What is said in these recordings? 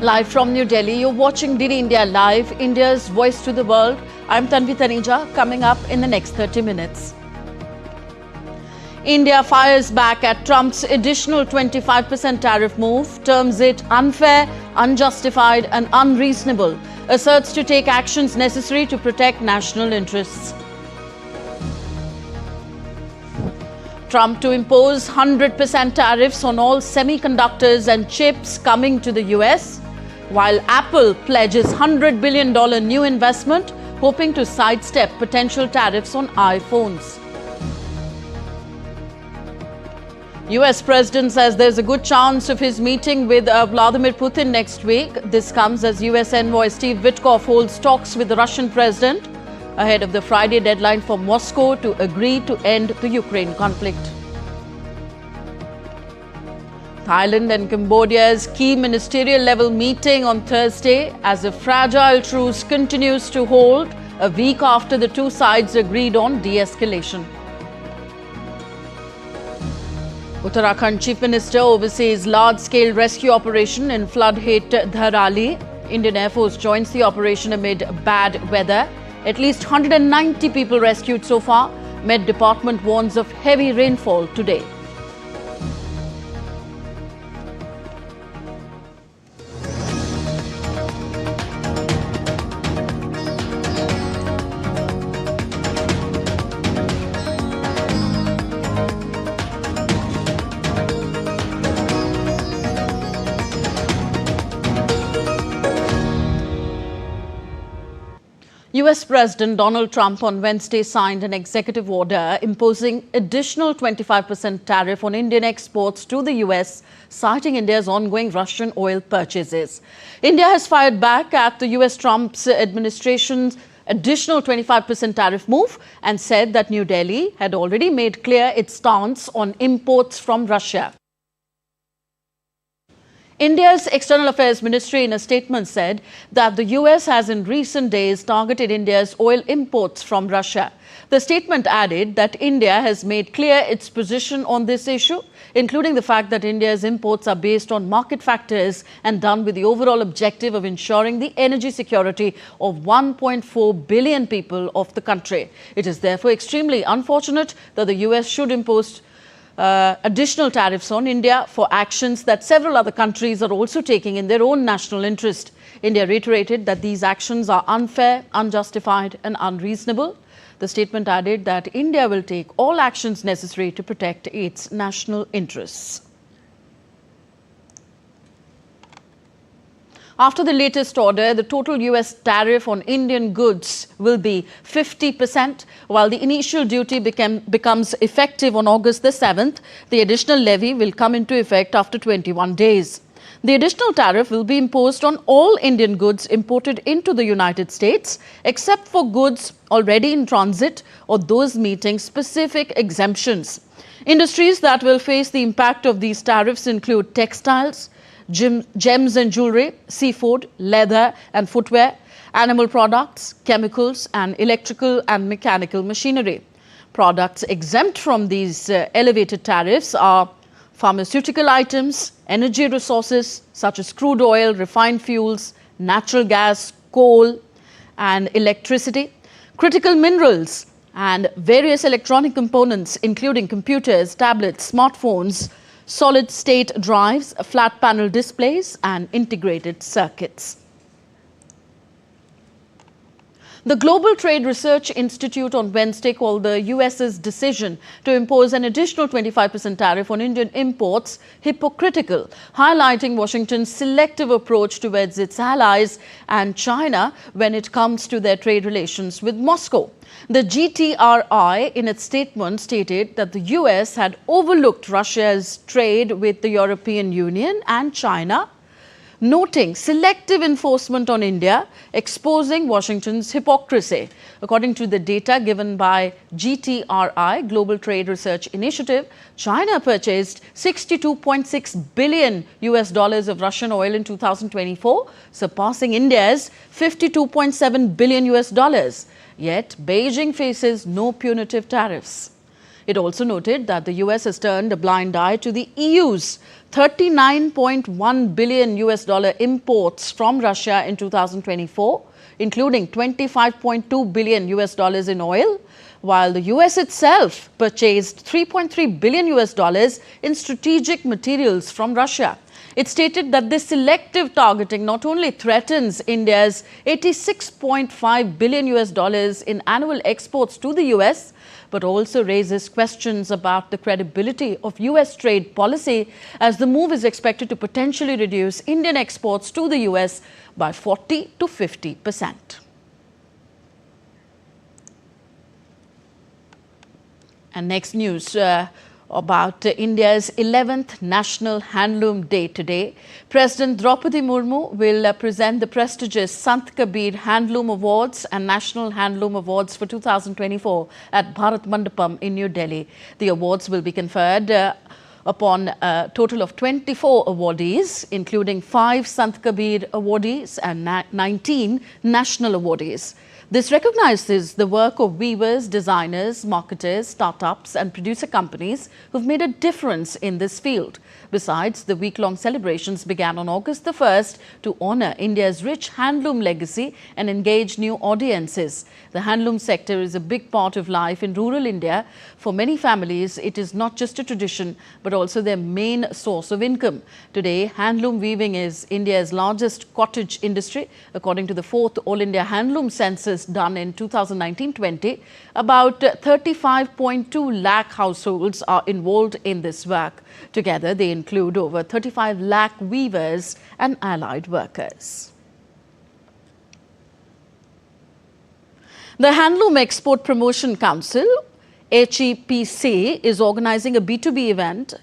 Live from New Delhi, you're watching DD India Live, India's voice to the world. I'm Tanvi Taneja, coming up in the next 30 minutes. India fires back at Trump's additional 25% tariff move, terms it unfair, unjustified and unreasonable, asserts to take actions necessary to protect national interests. Trump to impose 100% tariffs on all semiconductors and chips coming to the US, while Apple pledges $100 billion new investment, hoping to sidestep potential tariffs on iPhones. US President says there's a good chance of his meeting with Vladimir Putin next week. This comes as US envoy Steve Witkoff holds talks with the Russian president ahead of the Friday deadline for Moscow to agree to end the Ukraine conflict. Thailand and Cambodia's key ministerial-level meeting on Thursday as a fragile truce continues to hold a week after the two sides agreed on de-escalation. Uttarakhand Chief Minister oversees large-scale rescue operation in flood-hit Dharali. Indian Air Force joins the operation amid bad weather. At least 190 people rescued so far. Met Department warns of heavy rainfall today. US President Donald Trump on Wednesday signed an executive order imposing additional 25% tariff on Indian exports to the US, citing India's ongoing Russian oil purchases. India has fired back at the US Trump's administration's additional 25% tariff move and said that New Delhi had already made clear its stance on imports from Russia. India's External Affairs Ministry in a statement said that the US has in recent days targeted India's oil imports from Russia. The statement added that India has made clear its position on this issue, including the fact that India's imports are based on market factors and done with the overall objective of ensuring the energy security of 1.4 billion people of the country. It is therefore extremely unfortunate that the US should impose additional tariffs on India for actions that several other countries are also taking in their own national interest. India reiterated that these actions are unfair, unjustified and unreasonable. The statement added that India will take all actions necessary to protect its national interests. After the latest order, the total US tariff on Indian goods will be 50%, while the initial duty becomes effective on August the 7th. The additional levy will come into effect after 21 days. The additional tariff will be imposed on all Indian goods imported into the United States, except for goods already in transit or those meeting specific exemptions. Industries that will face the impact of these tariffs include textiles, gems and jewelry, seafood, leather and footwear, animal products, chemicals and electrical and mechanical machinery. Products exempt from these elevated tariffs are pharmaceutical items, energy resources such as crude oil, refined fuels, natural gas, coal and electricity, critical minerals and various electronic components including computers, tablets, smartphones, solid-state drives, flat panel displays and integrated circuits. The Global Trade Research Institute on Wednesday called the US's decision to impose an additional 25% tariff on Indian imports hypocritical, highlighting Washington's selective approach towards its allies and China when it comes to their trade relations with Moscow. The GTRI in its statement stated that the US had overlooked Russia's trade with the European Union and China, noting selective enforcement on India, exposing Washington's hypocrisy. According to the data given by GTRI, Global Trade Research Initiative, China purchased $62.6 billion of Russian oil in 2024, surpassing India's $52.7 billion. Yet, Beijing faces no punitive tariffs. It also noted that the US has turned a blind eye to the EU's 39.1 billion US dollar imports from Russia in 2024, including 25.2 billion US dollars in oil, while the US itself purchased 3.3 billion US dollars in strategic materials from Russia. It stated that this selective targeting not only threatens India's 86.5 billion US dollars in annual exports to the US, but also raises questions about the credibility of US trade policy, as the move is expected to potentially reduce Indian exports to the US by 40 to 50%. And next news about India's 11th National Handloom Day today. President Draupadi Murmu will present the prestigious Sant Kabir Handloom Awards and National Handloom Awards for 2024 at Bharat Mandapam in New Delhi. The awards will be conferred upon a total of 24 awardees, including 5 Sant Kabir awardees and 19 national awardees. This recognizes the work of weavers, designers, marketers, startups and producer companies who've made a difference in this field. Besides, the week-long celebrations began on August the 1st to honor India's rich handloom legacy and engage new audiences. The handloom sector is a big part of life in rural India. For many families, it is not just a tradition, but also their main source of income. Today, handloom weaving is India's largest cottage industry. According to the 4th All India Handloom Census done in 2019-20, about 35.2 lakh households are involved in this work. Together, they include over 35 lakh weavers and allied workers. The Handloom Export Promotion Council, HEPC, is organizing a B2B event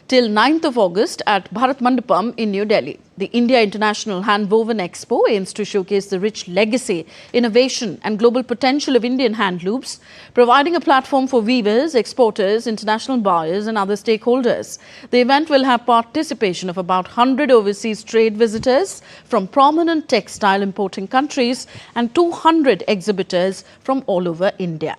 till 9th of August at Bharat Mandapam in New Delhi. The India International Handwoven Expo aims to showcase the rich legacy, innovation and global potential of Indian handlooms, providing a platform for weavers, exporters, international buyers and other stakeholders. The event will have participation of about 100 overseas trade visitors from prominent textile importing countries and 200 exhibitors from all over India.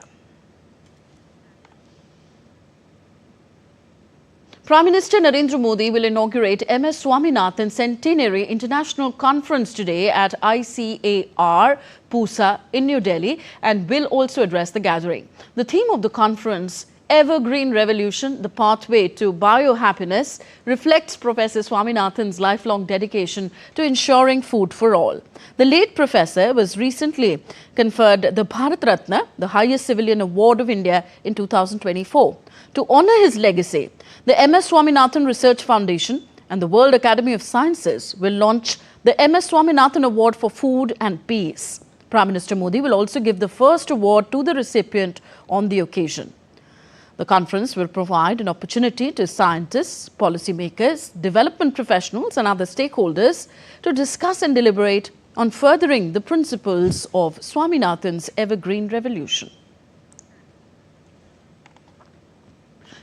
Prime Minister Narendra Modi will inaugurate MS Swaminathan Centenary International Conference today at ICAR, Pusa in New Delhi, and will also address the gathering. The theme of the conference, Evergreen Revolution, the Pathway to Biohappiness, reflects Professor Swaminathan's lifelong dedication to ensuring food for all. The late professor was recently conferred the Bharat Ratna, the highest civilian award of India, in 2024. To honour his legacy, the MS Swaminathan Research Foundation and the World Academy of Sciences will launch the MS Swaminathan Award for Food and Peace. Prime Minister Modi will also give the first award to the recipient on the occasion. The conference will provide an opportunity to scientists, policymakers, development professionals and other stakeholders to discuss and deliberate on furthering the principles of Swaminathan's Evergreen Revolution.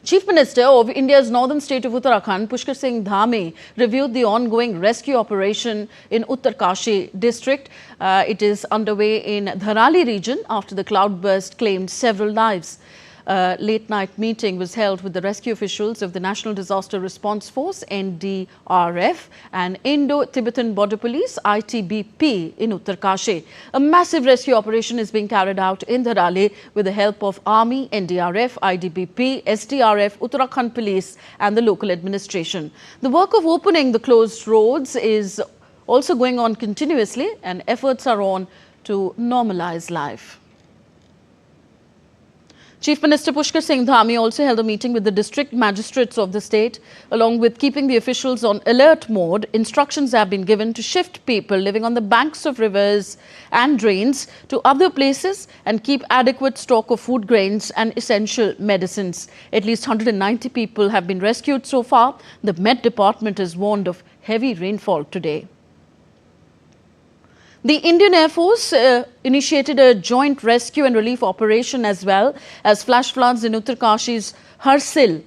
Chief Minister of India's northern state of Uttarakhand, Pushkar Singh Dhami, reviewed the ongoing rescue operation in Uttarkashi district. It is underway in Dharali region after the cloudburst claimed several lives. A late-night meeting was held with the rescue officials of the National Disaster Response Force, NDRF, and Indo-Tibetan Border Police, ITBP, in Uttarkashi. A massive rescue operation is being carried out in Dharali with the help of Army, NDRF, ITBP, SDRF, Uttarakhand Police and the local administration. The work of opening the closed roads is also going on continuously, and efforts are on to normalize life. Chief Minister Pushkar Singh Dhami also held a meeting with the district magistrates of the state. Along with keeping the officials on alert mode, instructions have been given to shift people living on the banks of rivers and drains to other places and keep adequate stock of food grains and essential medicines. At least 190 people have been rescued so far. The Met Department has warned of heavy rainfall today. The Indian Air Force initiated a joint rescue and relief operation as well as flash floods in Uttarkashi's Harsil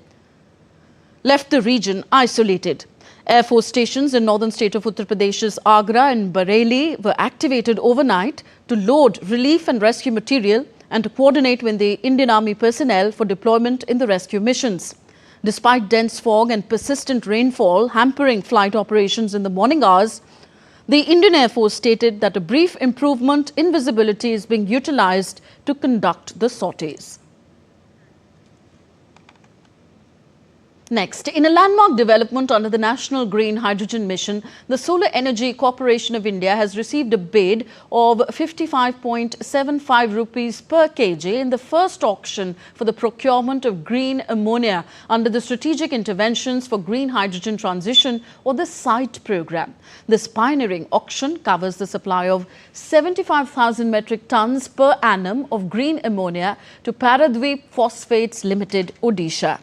left the region isolated. Air Force stations in northern state of Uttar Pradesh's Agra and Bareilly were activated overnight to load relief and rescue material and to coordinate with the Indian Army personnel for deployment in the rescue missions. Despite dense fog and persistent rainfall hampering flight operations in the morning hours, the Indian Air Force stated that a brief improvement in visibility is being utilized to conduct the sorties. Next, in a landmark development under the National Green Hydrogen Mission, the Solar Energy Corporation of India has received a bid of 55.75 rupees per kg in the first auction for the procurement of green ammonia under the Strategic Interventions for Green Hydrogen Transition, or the SITE program. This pioneering auction covers the supply of 75,000 metric tons per annum of green ammonia to Paradweep Phosphates Limited, Odisha.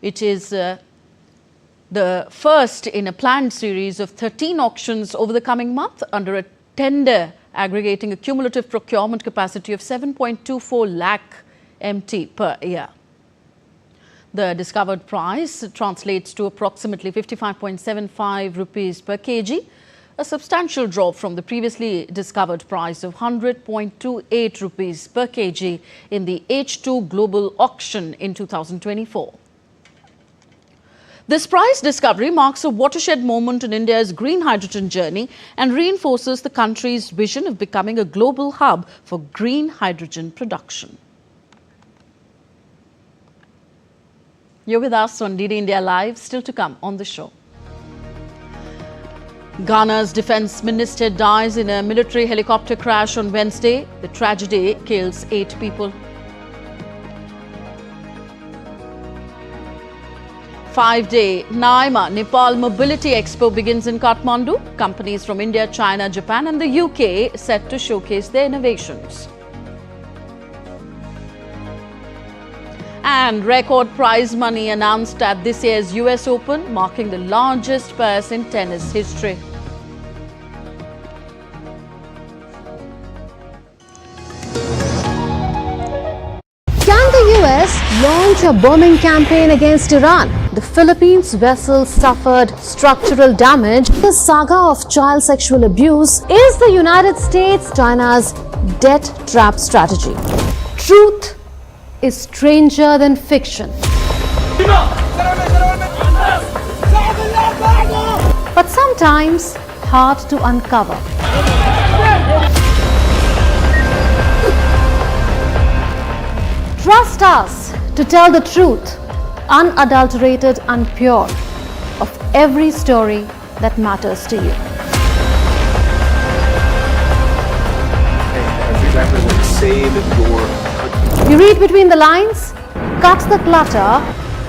It is the first in a planned series of 13 auctions over the coming month under a tender aggregating a cumulative procurement capacity of 7.24 lakh MT per year. The discovered price translates to approximately 55.75 rupees per kg, a substantial drop from the previously discovered price of 100.28 rupees per kg in the H2 global auction in 2024. This price discovery marks a watershed moment in India's green hydrogen journey and reinforces the country's vision of becoming a global hub for green hydrogen production. You're with us on DD India Live, still to come on the show. Ghana's defense minister dies in a military helicopter crash on Wednesday. The tragedy kills 8 people. 5-day NAIMA Nepal Mobility Expo begins in Kathmandu. Companies from India, China, Japan and the UK set to showcase their innovations. And record prize money announced at this year's US Open, marking the largest purse in tennis history. Can the US launch a bombing campaign against Iran? The Philippines vessel suffered structural damage. The saga of child sexual abuse is the United States China's debt trap strategy. Truth is stranger than fiction. But sometimes hard to uncover. Trust us to tell the truth, unadulterated and pure, of every story that matters to you. Exactly what save your. You read between the lines, cut the clutter,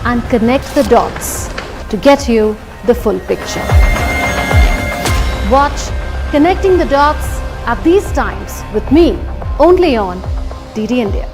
and connect the dots to get you the full picture. Watch Connecting the Dots at these times with me, only on DD India.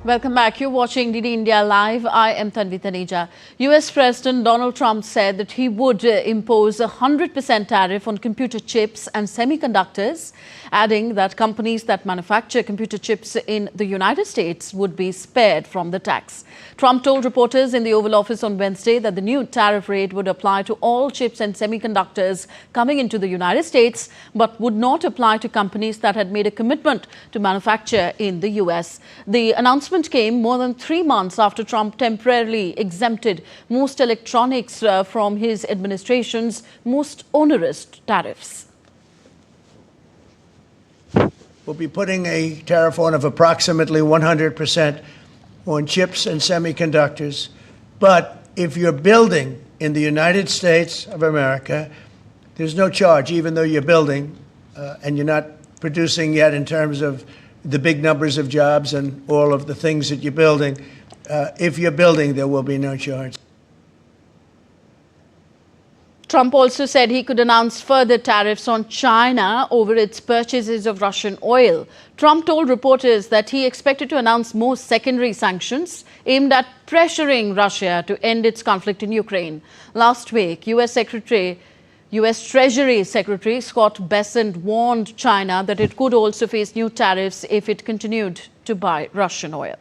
Welcome back. You're watching DD India Live. I am Tanvi Taneja. US President Donald Trump said that he would impose a 100% tariff on computer chips and semiconductors, adding that companies that manufacture computer chips in the United States would be spared from the tax. Trump told reporters in the Oval Office on Wednesday that the new tariff rate would apply to all chips and semiconductors coming into the United States, but would not apply to companies that had made a commitment to manufacture in the US. The announcement came more than 3 months after Trump temporarily exempted most electronics from his administration's most onerous tariffs. We'll be putting a tariff on of approximately 100% on chips and semiconductors. But if you're building in the United States of America, there's no charge, even though you're building and you're not producing yet in terms of the big numbers of jobs and all of the things that you're building. If you're building, there will be no charge. Trump also said he could announce further tariffs on China over its purchases of Russian oil. Trump told reporters that he expected to announce more secondary sanctions aimed at pressuring Russia to end its conflict in Ukraine. Last week, U.S. Treasury Secretary Scott Bessent warned China that it could also face new tariffs if it continued to buy Russian oil.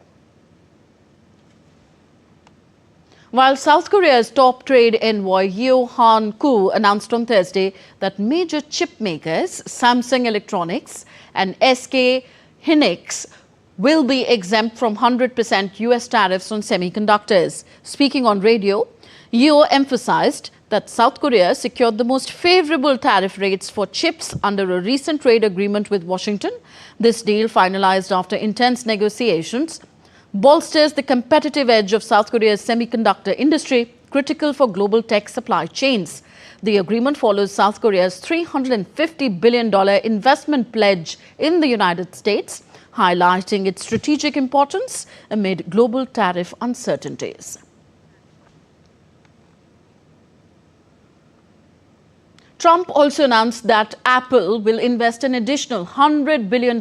While South Korea's top trade envoy Yeo Han-koo announced on Thursday that major chip makers Samsung Electronics and SK Hynix will be exempt from 100% US tariffs on semiconductors. Speaking on radio, Yeo emphasized that South Korea secured the most favorable tariff rates for chips under a recent trade agreement with Washington. This deal, finalized after intense negotiations, bolsters the competitive edge of South Korea's semiconductor industry, critical for global tech supply chains. The agreement follows South Korea's $350 billion investment pledge in the United States, highlighting its strategic importance amid global tariff uncertainties. Trump also announced that Apple will invest an additional $100 billion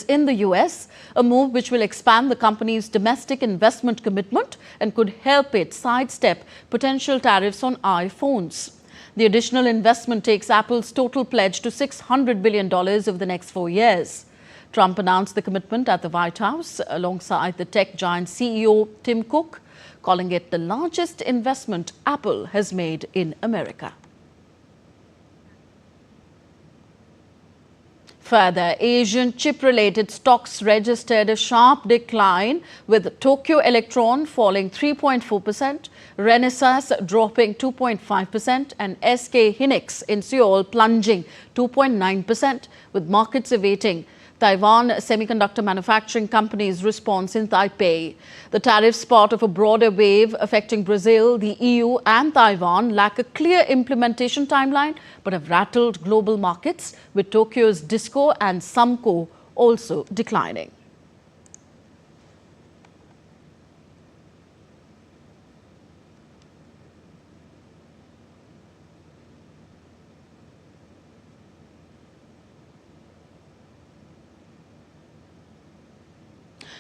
in the US, a move which will expand the company's domestic investment commitment and could help it sidestep potential tariffs on iPhones. The additional investment takes Apple's total pledge to $600 billion over the next 4 years. Trump announced the commitment at the White House alongside the tech giant CEO Tim Cook, calling it the largest investment Apple has made in America. Further, Asian chip-related stocks registered a sharp decline, with Tokyo Electron falling 3.4%, Renesas dropping 2.5%, and SK Hynix in Seoul plunging 2.9%, with markets awaiting Taiwan Semiconductor Manufacturing Company's response in Taipei. The tariffs, part of a broader wave affecting Brazil, the EU and Taiwan, lack a clear implementation timeline but have rattled global markets, with Tokyo's Disco and Sumco also declining.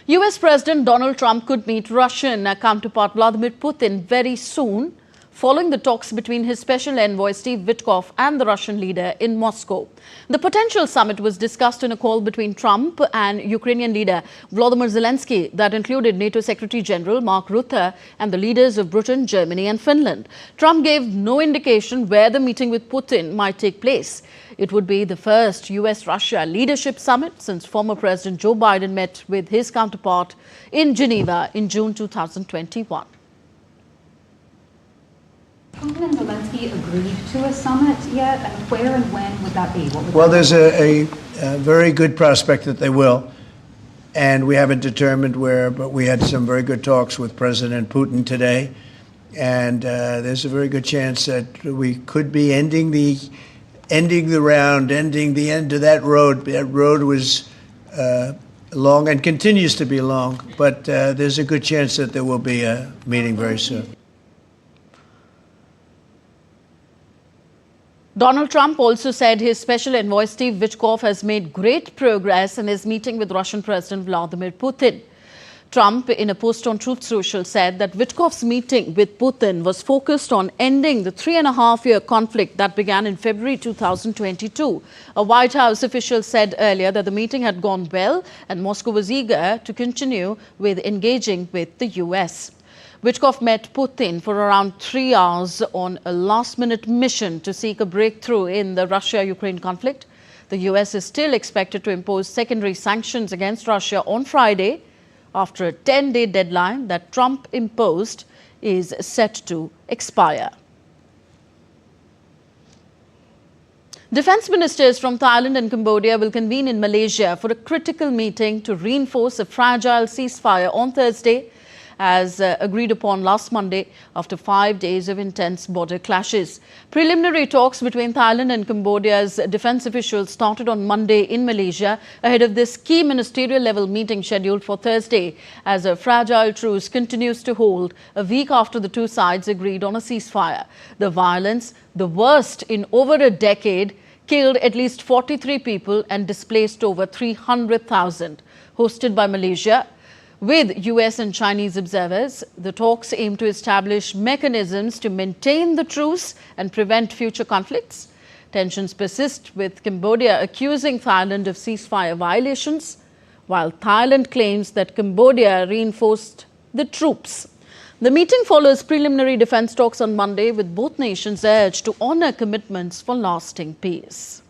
US President Donald Trump could meet Russian counterpart Vladimir Putin very soon, following the talks between his special envoy Steve Witkoff and the Russian leader in Moscow. The potential summit was discussed in a call between Trump and Ukrainian leader Volodymyr Zelensky that included NATO Secretary General Mark Rutte and the leaders of Britain, Germany and Finland. Trump gave no indication where the meeting with Putin might take place. It would be the first US-Russia leadership summit since former President Joe Biden met with his counterpart in Geneva in June 2021. Putin and Zelensky agreed to a summit yet? And where and when would that be? Well, there's a very good prospect that they will. And we haven't determined where, but we had some very good talks with President Putin today. And there's a very good chance that we could be ending the end of that road. That road was long and continues to be long, but there's a good chance that there will be a meeting very soon. Donald Trump also said his special envoy Steve Witkoff has made great progress in his meeting with Russian President Vladimir Putin. Trump, in a post on Truth Social, said that Witkoff's meeting with Putin was focused on ending the 3.5-year conflict that began in February 2022. A White House official said earlier that the meeting had gone well and Moscow was eager to continue with engaging with the US. Witkoff met Putin for around 3 hours on a last-minute mission to seek a breakthrough in the Russia-Ukraine conflict. The US is still expected to impose secondary sanctions against Russia on Friday, after a 10-day deadline that Trump imposed is set to expire. Defence ministers from Thailand and Cambodia will convene in Malaysia for a critical meeting to reinforce a fragile ceasefire on Thursday. as agreed upon last Monday after 5 days of intense border clashes. Preliminary talks between Thailand and Cambodia's defense officials started on Monday in Malaysia ahead of this key ministerial-level meeting scheduled for Thursday as a fragile truce continues to hold a week after the two sides agreed on a ceasefire. The violence, the worst in over a decade, killed at least 43 people and displaced over 300,000. Hosted by Malaysia, with US and Chinese observers, the talks aim to establish mechanisms to maintain the truce and prevent future conflicts. Tensions persist, with Cambodia accusing Thailand of ceasefire violations, while Thailand claims that Cambodia reinforced the troops. The meeting follows preliminary defense talks on Monday, with both nations urged to honor commitments for lasting peace.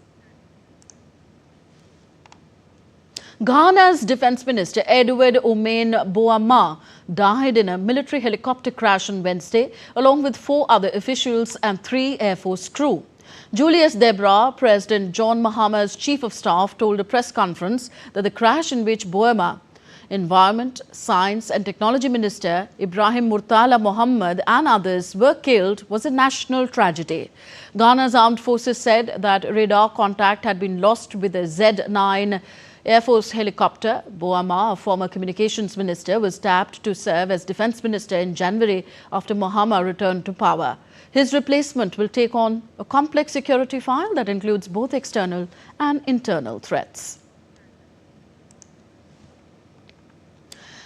Ghana's Defence Minister Edward Omain Boamah died in a military helicopter crash on Wednesday, along with 4 other officials and 3 Air Force crew. Julius Debra, President John Mahama's Chief of Staff, told a press conference that the crash in which Boamah, Environment, Science and Technology Minister Ibrahim Murtala Mohammed and others were killed was a national tragedy. Ghana's armed forces said that radar contact had been lost with a Z-9 Air Force helicopter. Boamah, a former communications minister, was tapped to serve as defense minister in January after Mohammed returned to power. His replacement will take on a complex security file that includes both external and internal threats.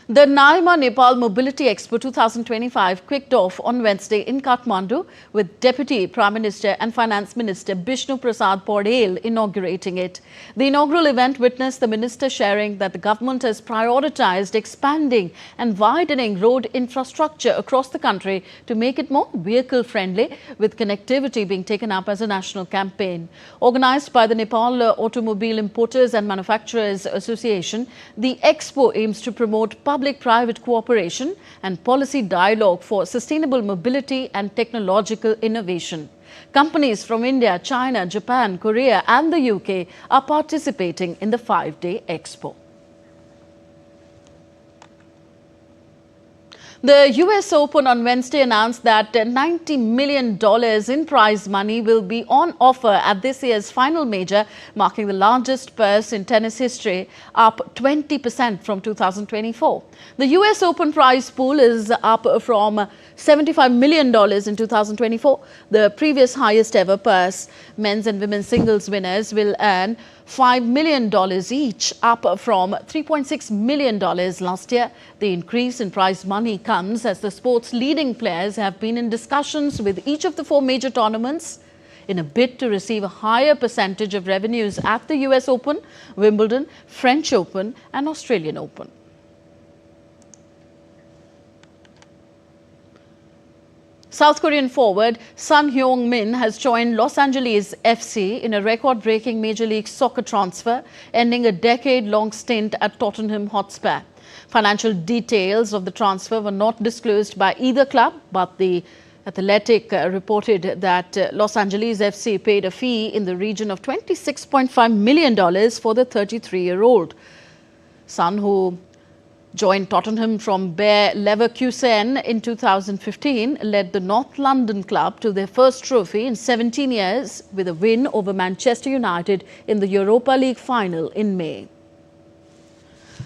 The Naima Nepal Mobility Expo 2025 kicked off on Wednesday in Kathmandu, with Deputy Prime Minister and Finance Minister Bishnu Prasad Paudel inaugurating it. The inaugural event witnessed the minister sharing that the government has prioritized expanding and widening road infrastructure across the country to make it more vehicle-friendly, with connectivity being taken up as a national campaign. Organized by the Nepal Automobile Importers and Manufacturers Association, the expo aims to promote public-private cooperation and policy dialogue for sustainable mobility and technological innovation. Companies from India, China, Japan, Korea and the UK are participating in the 5-day expo. The US Open on Wednesday announced that $90 million in prize money will be on offer at this year's final major, marking the largest purse in tennis history, up 20% from 2024. The US Open prize pool is up from $75 million in 2024, the previous highest ever purse. Men's and women's singles winners will earn $5 million each, up from $3.6 million last year. The increase in prize money comes as the sport's leading players have been in discussions with each of the 4 major tournaments in a bid to receive a higher percentage of revenues at the US Open, Wimbledon, French Open and Australian Open. South Korean forward Son Heung-min has joined Los Angeles FC in a record-breaking Major League Soccer transfer, ending a decade-long stint at Tottenham Hotspur. Financial details of the transfer were not disclosed by either club, but the Athletic reported that Los Angeles FC paid a fee in the region of $26.5 million for the 33-year-old. Son, who joined Tottenham from Bayer Leverkusen in 2015, led the North London club to their first trophy in 17 years with a win over Manchester United in the Europa League final in May.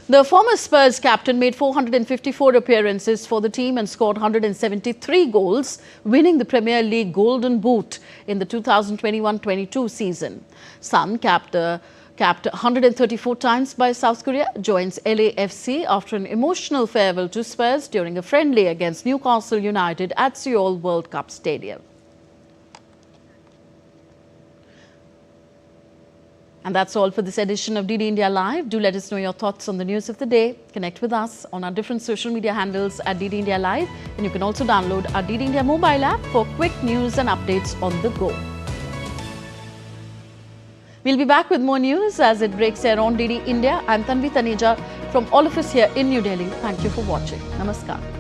The former Spurs captain made 454 appearances for the team and scored 173 goals, winning the Premier League Golden Boot in the 2021-22 season. Son, capped 134 times by South Korea, joins LAFC after an emotional farewell to Spurs during a friendly against Newcastle United at Seoul World Cup Stadium. And that's all for this edition of DD India Live. Do let us know your thoughts on the news of the day. Connect with us on our different social media handles at DD India Live. And you can also download our DD India mobile app for quick news and updates on the go. We'll be back with more news as it breaks here on DD India. I'm Tanvi Taneja from all of us here in New Delhi. Thank you for watching. Namaskar.